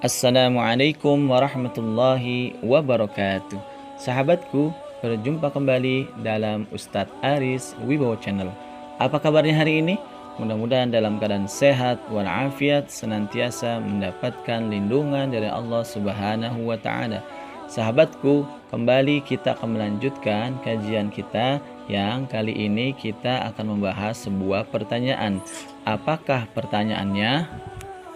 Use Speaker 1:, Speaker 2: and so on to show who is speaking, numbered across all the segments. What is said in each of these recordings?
Speaker 1: Assalamualaikum warahmatullahi wabarakatuh. Sahabatku, berjumpa kembali dalam Ustadz Aris Wibowo Channel. Apa kabarnya hari ini? Mudah-mudahan dalam keadaan sehat walafiat, senantiasa mendapatkan lindungan dari Allah Subhanahu wa Ta'ala. Sahabatku, kembali kita akan melanjutkan kajian kita yang kali ini kita akan membahas sebuah pertanyaan. Apakah pertanyaannya?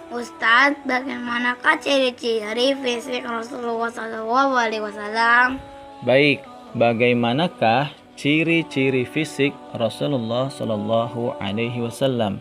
Speaker 2: Ustadz, bagaimanakah ciri-ciri fisik Rasulullah SAW?
Speaker 1: Baik, bagaimanakah ciri-ciri fisik Rasulullah Shallallahu Alaihi Wasallam?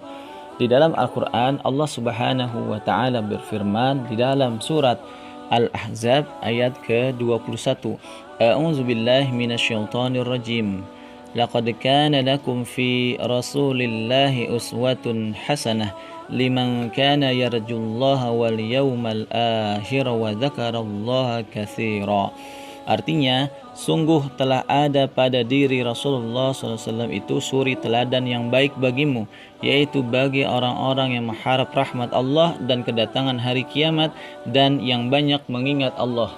Speaker 1: Di dalam Al-Quran, Allah Subhanahu Wa Taala berfirman di dalam surat Al-Ahzab ayat ke-21. A'udzu billahi minasyaitonir rajim. Laqad kana lakum fi Rasulillahi uswatun hasanah liman kana yarjullaha wal yawmal akhir wa dzakarallaha katsira. Artinya, sungguh telah ada pada diri Rasulullah SAW itu suri teladan yang baik bagimu, yaitu bagi orang-orang yang mengharap rahmat Allah dan kedatangan hari kiamat dan yang banyak mengingat Allah.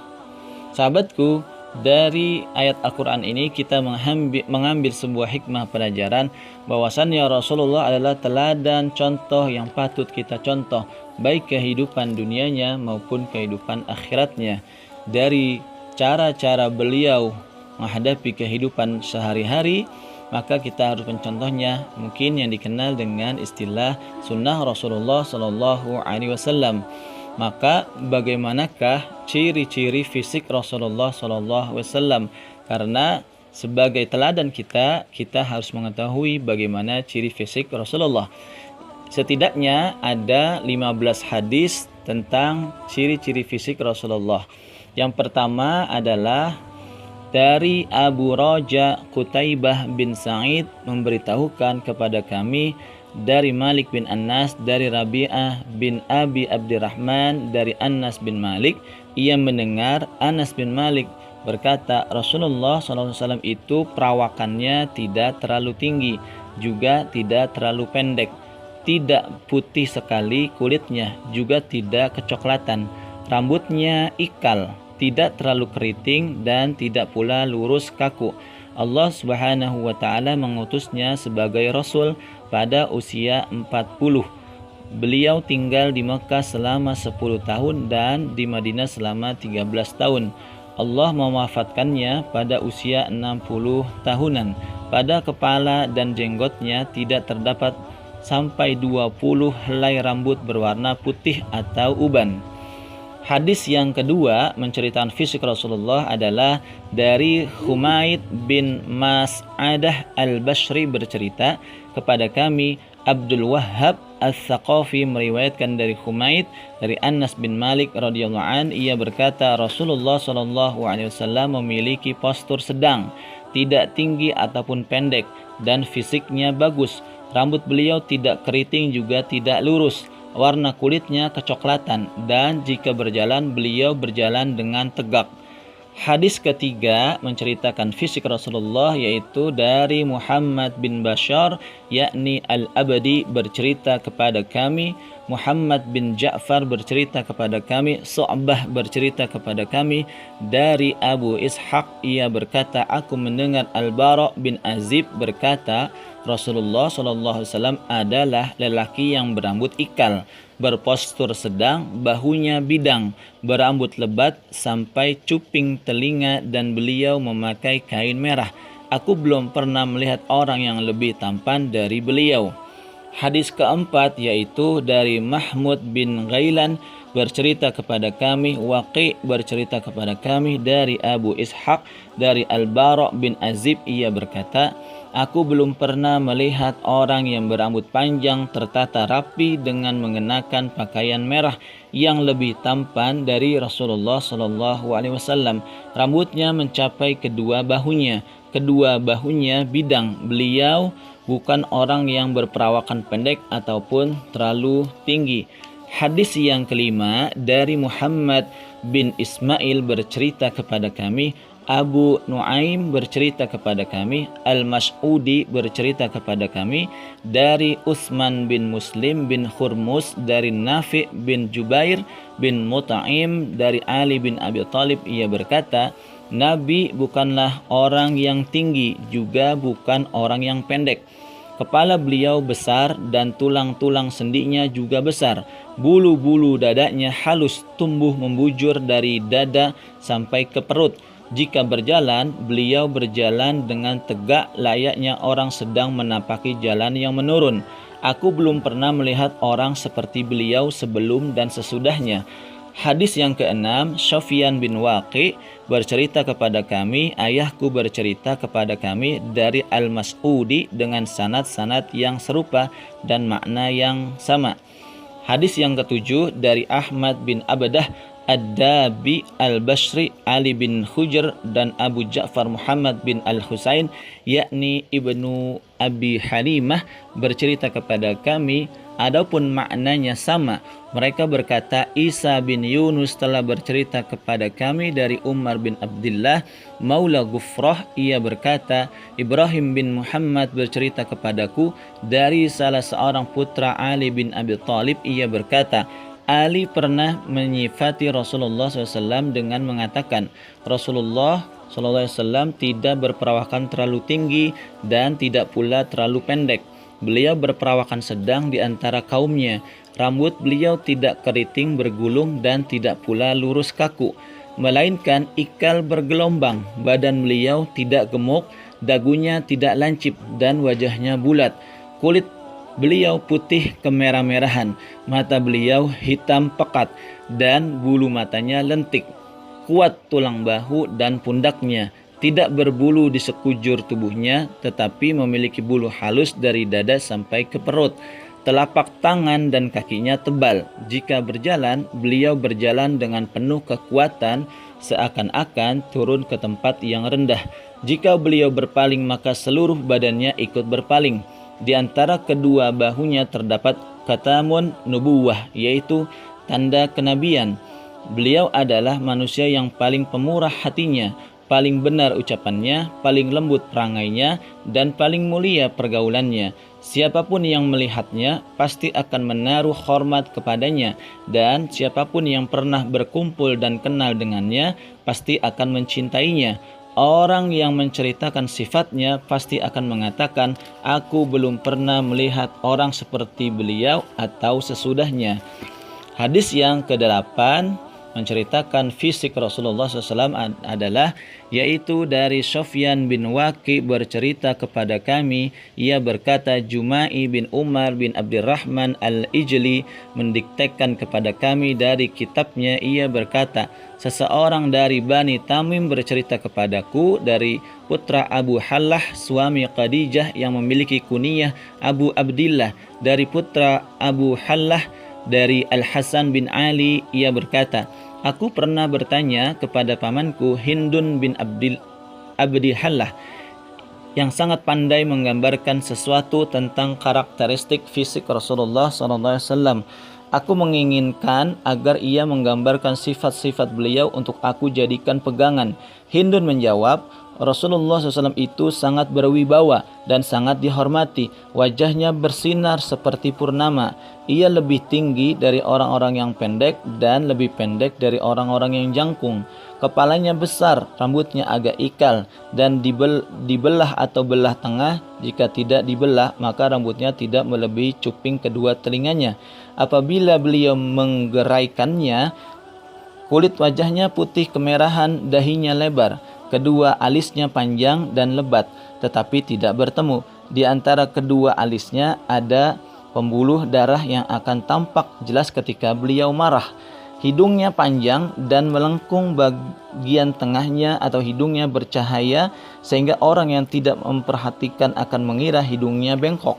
Speaker 1: Sahabatku, dari ayat Al-Quran ini kita mengambil sebuah hikmah pelajaran bahwasannya Rasulullah adalah teladan contoh yang patut kita contoh, baik kehidupan dunianya maupun kehidupan akhiratnya. Dari cara-cara beliau menghadapi kehidupan sehari-hari, maka kita harus mencontohnya, mungkin yang dikenal dengan istilah sunnah Rasulullah Sallallahu Alaihi Wasallam. Maka bagaimanakah ciri-ciri fisik Rasulullah Sallallahu Alaihi Wasallam? Karena sebagai teladan kita harus mengetahui bagaimana ciri fisik Rasulullah. Setidaknya ada 15 hadis tentang ciri-ciri fisik Rasulullah. Yang pertama adalah dari Abu Raja Qutaibah bin Sa'id memberitahukan kepada kami dari Malik bin Anas, dari Rabi'ah bin Abi Abdurrahman, dari Anas bin Malik. Ia mendengar Anas bin Malik berkata, Rasulullah SAW itu perawakannya tidak terlalu tinggi, juga tidak terlalu pendek, tidak putih sekali kulitnya, juga tidak kecoklatan, rambutnya ikal, tidak terlalu keriting dan tidak pula lurus kaku. Allah Subhanahu wa Ta'ala mengutusnya sebagai Rasul pada usia 40. Beliau tinggal di Mekah selama 10 tahun dan di Madinah selama 13 tahun. Allah mewafatkannya pada usia 60 tahunan. Pada kepala dan jenggotnya tidak terdapat sampai 20 helai rambut berwarna putih atau uban. Hadis yang kedua menceritakan fisik Rasulullah adalah dari Humaid bin Mas'adah al-Bashri bercerita kepada kami, Abdul Wahhab al-Thaqafi meriwayatkan dari Humaid dari Anas bin Malik radhiyallahu an, ia berkata Rasulullah SAW memiliki postur sedang, tidak tinggi ataupun pendek, dan fisiknya bagus. Rambut beliau tidak keriting juga tidak lurus. Warna kulitnya kecoklatan, dan jika berjalan beliau berjalan dengan tegak. Hadis ketiga menceritakan fisik Rasulullah yaitu dari Muhammad bin Bashar yakni Al-Abadi bercerita kepada kami, Muhammad bin Ja'far bercerita kepada kami, Su'bah bercerita kepada kami dari Abu Ishaq, ia berkata aku mendengar Al-Bara bin Azib berkata Rasulullah SAW adalah lelaki yang berambut ikal, berpostur sedang, bahunya bidang, berambut lebat sampai cuping telinga, dan beliau memakai kain merah. Aku belum pernah melihat orang yang lebih tampan dari beliau. Hadis keempat yaitu dari Mahmud bin Ghailan bercerita kepada kami, Waqi bercerita kepada kami dari Abu Ishaq dari Al-Bara bin Azib, ia berkata aku belum pernah melihat orang yang berambut panjang tertata rapi dengan mengenakan pakaian merah yang lebih tampan dari Rasulullah SAW. Rambutnya mencapai kedua bahunya bidang. Beliau bukan orang yang berperawakan pendek ataupun terlalu tinggi. Hadis yang kelima dari Muhammad bin Ismail bercerita kepada kami, Abu Nuaim bercerita kepada kami, Al-Mas'udi bercerita kepada kami dari Utsman bin Muslim bin Hurmus, dari Nafi' bin Jubair bin Mut'im, dari Ali bin Abi Thalib. Ia berkata, Nabi bukanlah orang yang tinggi, juga bukan orang yang pendek. Kepala beliau besar dan tulang-tulang sendinya juga besar. Bulu-bulu dadanya halus, tumbuh membujur dari dada sampai ke perut. Jika berjalan, beliau berjalan dengan tegak layaknya orang sedang menapaki jalan yang menurun. Aku belum pernah melihat orang seperti beliau sebelum dan sesudahnya. Hadis yang keenam, Sufyan bin Waqi bercerita kepada kami, ayahku bercerita kepada kami dari Al-Mas'udi dengan sanad-sanad yang serupa dan makna yang sama. Hadis yang ketujuh dari Ahmad bin Abdah Ad-Dabi Al-Bashri, Ali bin Hujr dan Abu Ja'far Muhammad bin Al-Husain, yakni Ibnu Abi Halimah, bercerita kepada kami, adapun maknanya sama. Mereka berkata, Isa bin Yunus telah bercerita kepada kami dari Umar bin Abdullah Maula Gufrah. Ia berkata, Ibrahim bin Muhammad bercerita kepadaku dari salah seorang putra Ali bin Abi Thalib. Ia berkata, Ali pernah menyifati Rasulullah SAW dengan mengatakan, Rasulullah SAW tidak berperawakan terlalu tinggi dan tidak pula terlalu pendek. Beliau berperawakan sedang di antara kaumnya. Rambut beliau tidak keriting bergulung dan tidak pula lurus kaku, melainkan ikal bergelombang. Badan beliau tidak gemuk, dagunya tidak lancip dan wajahnya bulat. Kulit beliau putih kemerah-merahan, mata beliau hitam pekat dan bulu matanya lentik. Kuat tulang bahu dan pundaknya, tidak berbulu di sekujur tubuhnya, tetapi memiliki bulu halus dari dada sampai ke perut. Telapak tangan dan kakinya tebal. Jika berjalan, beliau berjalan dengan penuh kekuatan, seakan-akan turun ke tempat yang rendah. Jika beliau berpaling, maka seluruh badannya ikut berpaling. Di antara kedua bahunya terdapat khatamun nubuwah, yaitu tanda kenabian. Beliau adalah manusia yang paling pemurah hatinya, paling benar ucapannya, paling lembut perangainya, dan paling mulia pergaulannya. Siapapun yang melihatnya pasti akan menaruh hormat kepadanya, dan siapapun yang pernah berkumpul dan kenal dengannya pasti akan mencintainya. Orang yang menceritakan sifatnya pasti akan mengatakan, aku belum pernah melihat orang seperti beliau atau sesudahnya. Hadis yang ke-8 menceritakan fisik Rasulullah SAW adalah, yaitu dari Sufyan bin Waqi bercerita kepada kami. Ia berkata, Juma'i bin Umar bin Abdurrahman Al-Ijli mendiktekan kepada kami dari kitabnya. Ia berkata, seseorang dari Bani Tamim bercerita kepadaku dari putra Abu Hallah, suami Khadijah yang memiliki kunyah Abu Abdillah, dari putra Abu Hallah dari Al-Hasan bin Ali. Ia berkata, aku pernah bertanya kepada pamanku Hindun bin Abdi Hallah yang sangat pandai menggambarkan sesuatu tentang karakteristik fisik Rasulullah SAW. Aku menginginkan agar ia menggambarkan sifat-sifat beliau untuk aku jadikan pegangan. Hindun menjawab, Rasulullah SAW itu sangat berwibawa dan sangat dihormati. Wajahnya bersinar seperti purnama. Ia lebih tinggi dari orang-orang yang pendek dan lebih pendek dari orang-orang yang jangkung. Kepalanya besar, rambutnya agak ikal dan dibelah atau belah tengah. Jika tidak dibelah, maka rambutnya tidak melebihi cuping kedua telinganya. Apabila beliau menggeraikannya, kulit wajahnya putih kemerahan, dahinya lebar. Kedua alisnya panjang dan lebat, tetapi tidak bertemu. Di antara kedua alisnya ada pembuluh darah yang akan tampak jelas ketika beliau marah. Hidungnya panjang dan melengkung, bagian tengahnya atau hidungnya bercahaya sehingga orang yang tidak memperhatikan akan mengira hidungnya bengkok.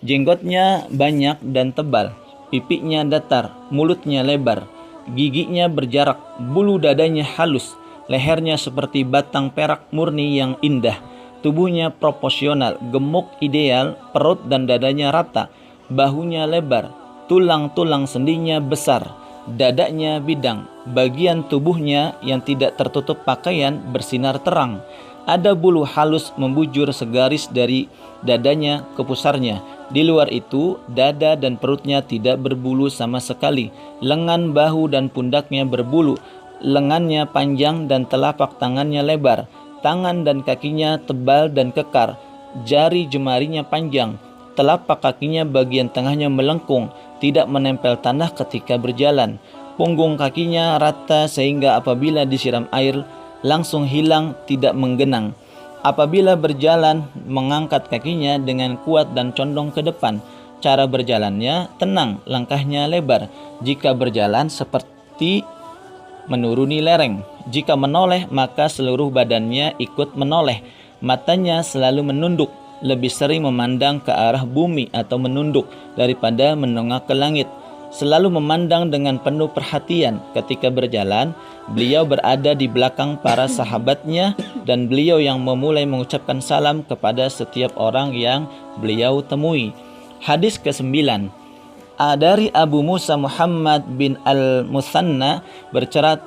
Speaker 1: Jenggotnya banyak dan tebal, pipinya datar, mulutnya lebar, giginya berjarak, bulu dadanya halus, lehernya seperti batang perak murni yang indah, tubuhnya proporsional, gemuk ideal, perut dan dadanya rata, bahunya lebar, tulang-tulang sendinya besar, dadanya bidang, bagian tubuhnya yang tidak tertutup pakaian bersinar terang. Ada bulu halus membujur segaris dari dadanya ke pusarnya. Di luar itu, dada dan perutnya tidak berbulu sama sekali. Lengan, bahu, dan pundaknya berbulu. Lengannya panjang dan telapak tangannya lebar. Tangan dan kakinya tebal dan kekar. Jari jemarinya panjang. Telapak kakinya bagian tengahnya melengkung, tidak menempel tanah ketika berjalan. Punggung kakinya rata sehingga apabila disiram air langsung hilang, tidak menggenang. Apabila berjalan, mengangkat kakinya dengan kuat dan condong ke depan. Cara berjalannya tenang, langkahnya lebar. Jika berjalan seperti menuruni lereng. Jika menoleh, maka seluruh badannya ikut menoleh. Matanya selalu menunduk, lebih sering memandang ke arah bumi atau menunduk daripada menengok ke langit. Selalu memandang dengan penuh perhatian. Ketika berjalan, beliau berada di belakang para sahabatnya dan beliau yang memulai mengucapkan salam kepada setiap orang yang beliau temui. Hadis ke-9. Dari Abu Musa Muhammad bin Al-Musanna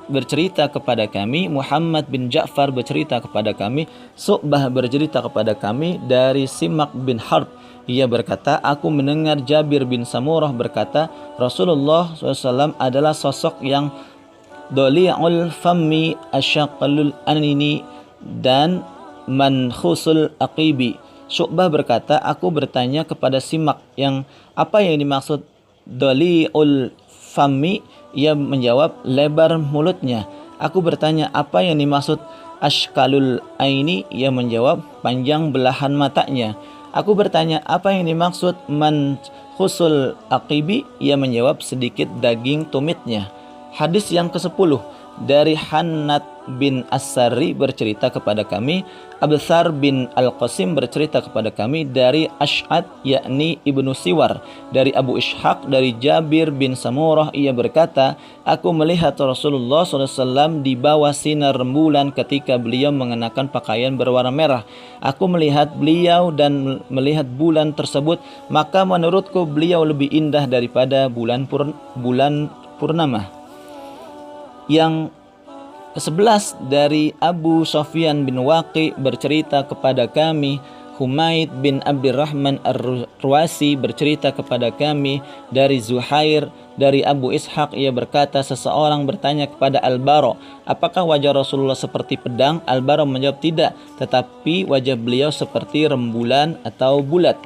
Speaker 1: bercerita kepada kami, Muhammad bin Ja'far bercerita kepada kami, Su'bah bercerita kepada kami dari Simak bin Harb. Ia berkata, aku mendengar Jabir bin Samurah berkata, Rasulullah SAW adalah sosok yang doli'ul fammi asyaqalul anini dan mankhusul aqibi. Syu'bah berkata, aku bertanya kepada Simak yang apa yang dimaksud doli'ul fammi? Ia menjawab, lebar mulutnya. Aku bertanya, apa yang dimaksud ashkalul aini? Ia menjawab, panjang belahan matanya. Aku bertanya, apa yang dimaksud mankhusul aqibi? Ia menjawab, sedikit daging tumitnya. Hadis yang ke-10 dari Hannad bin As-Sarri bercerita kepada kami, Abthar bin Al-Qasim bercerita kepada kami dari Ash'ad yakni Ibnu Siwar, dari Abu Ishaq dari Jabir bin Samurah. Ia berkata, aku melihat Rasulullah SAW di bawah sinar rembulan ketika beliau mengenakan pakaian berwarna merah. Aku melihat beliau dan melihat bulan tersebut, maka menurutku beliau lebih indah daripada bulan purnama. Yang ke-11 dari Abu Sufyan bin Waqi bercerita kepada kami, Humaid bin Abdurrahman Ar-Ruwasi bercerita kepada kami dari Zuhair dari Abu Ishaq. Ia berkata, seseorang bertanya kepada Al-Bara, apakah wajah Rasulullah seperti pedang? Al-Bara menjawab, tidak, tetapi wajah beliau seperti rembulan atau bulat.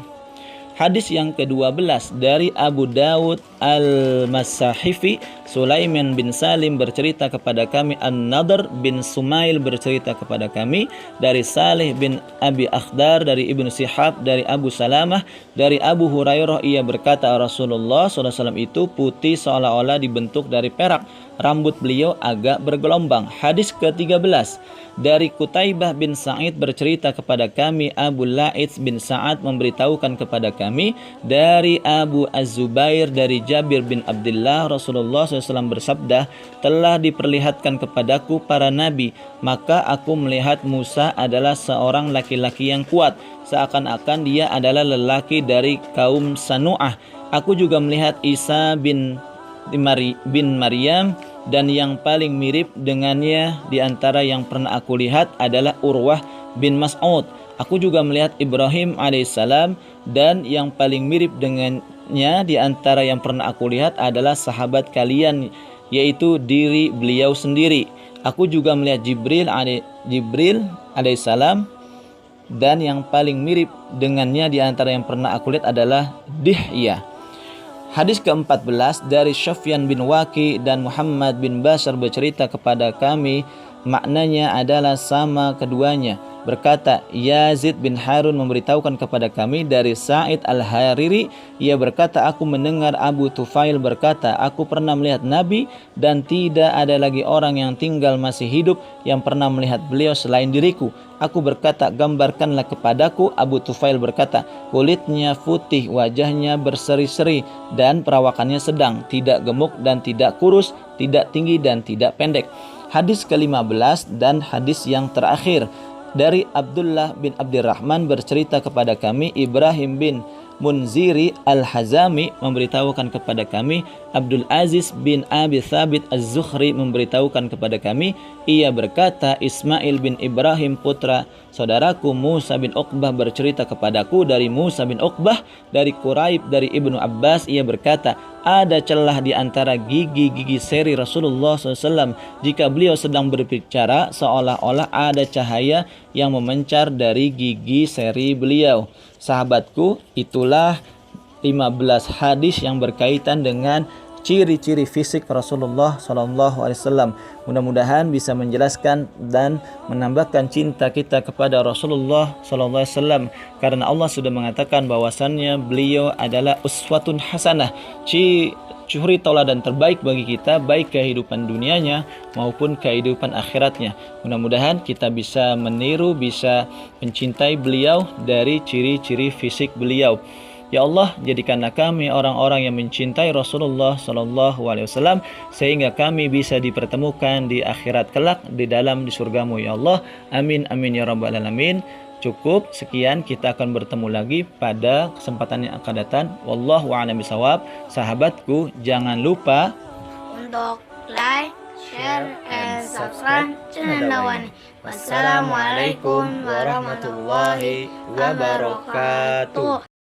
Speaker 1: Hadis yang ke-12 dari Abu Dawud Al-Masahifi, Sulaiman bin Salim bercerita kepada kami, An-Nadr bin Sumail bercerita kepada kami dari Salih bin Abi Akhdar dari Ibnu Shihab dari Abu Salamah dari Abu Hurairah. Ia berkata, Rasulullah SAW itu putih seolah-olah dibentuk dari perak, rambut beliau agak bergelombang. Hadis ke-13 dari Qutaibah bin Sa'id bercerita kepada kami, Abu La'id bin Sa'ad memberitahukan kepada kami dari Abu Az-Zubair dari Jabir bin Abdullah, Rasulullah SAW bersabda, telah diperlihatkan kepadaku para nabi, maka aku melihat Musa adalah seorang laki-laki yang kuat, seakan-akan dia adalah lelaki dari kaum Sanu'ah. Aku juga melihat Isa bin Maryam, dan yang paling mirip dengannya di antara yang pernah aku lihat adalah Urwah bin Mas'ud. Aku juga melihat Ibrahim alaihissalam, dan yang paling mirip dengannya di antara yang pernah aku lihat adalah sahabat kalian, yaitu diri beliau sendiri. Aku juga melihat Jibril alaihissalam, dan yang paling mirip dengannya di antara yang pernah aku lihat adalah Dihyah. Hadis ke-14 dari Sufyan bin Waqi dan Muhammad bin Bashar bercerita kepada kami, maknanya adalah sama keduanya. Berkata, Yazid bin Harun memberitahukan kepada kami dari Sa'id al-Hariri. Ia berkata, aku mendengar Abu Tufail berkata, aku pernah melihat Nabi dan tidak ada lagi orang yang tinggal masih hidup yang pernah melihat beliau selain diriku. Aku berkata, gambarkanlah kepadaku. Abu Tufail berkata, kulitnya putih, wajahnya berseri-seri dan perawakannya sedang, tidak gemuk dan tidak kurus, tidak tinggi dan tidak pendek. Hadis ke-15 dan hadis yang terakhir dari Abdullah bin Abdurrahman bercerita kepada kami, Ibrahim bin Munziri Al-Hazami memberitahukan kepada kami, Abdul Aziz bin Abi Thabit Az-Zuhri memberitahukan kepada kami, ia berkata, Ismail bin Ibrahim putra saudaraku Musa bin Uqbah bercerita kepadaku dari Musa bin Uqbah dari Quraib dari Ibnu Abbas, ia berkata, ada celah di antara gigi-gigi seri Rasulullah SAW. Jika beliau sedang berbicara, seolah-olah ada cahaya yang memancar dari gigi seri beliau. Sahabatku, itulah 15 hadis yang berkaitan dengan ciri-ciri fisik Rasulullah SAW. Mudah-mudahan bisa menjelaskan dan menambahkan cinta kita kepada Rasulullah SAW, karena Allah sudah mengatakan bahwasannya beliau adalah uswatun hasanah, suri tauladan terbaik bagi kita, baik kehidupan dunianya maupun kehidupan akhiratnya. Mudah-mudahan kita bisa meniru, bisa mencintai beliau dari ciri-ciri fisik beliau. Ya Allah, jadikanlah kami orang-orang yang mencintai Rasulullah SAW sehingga kami bisa dipertemukan di akhirat kelak di dalam di surgamu ya Allah. Amin amin ya rabbal alamin. Cukup sekian, kita akan bertemu lagi pada kesempatan yang akan datang. Wallahu a'lam bishawab. Sahabatku, jangan lupa
Speaker 2: untuk like, share, and subscribe channel Dawani. Wassalamualaikum warahmatullahi wabarakatuh.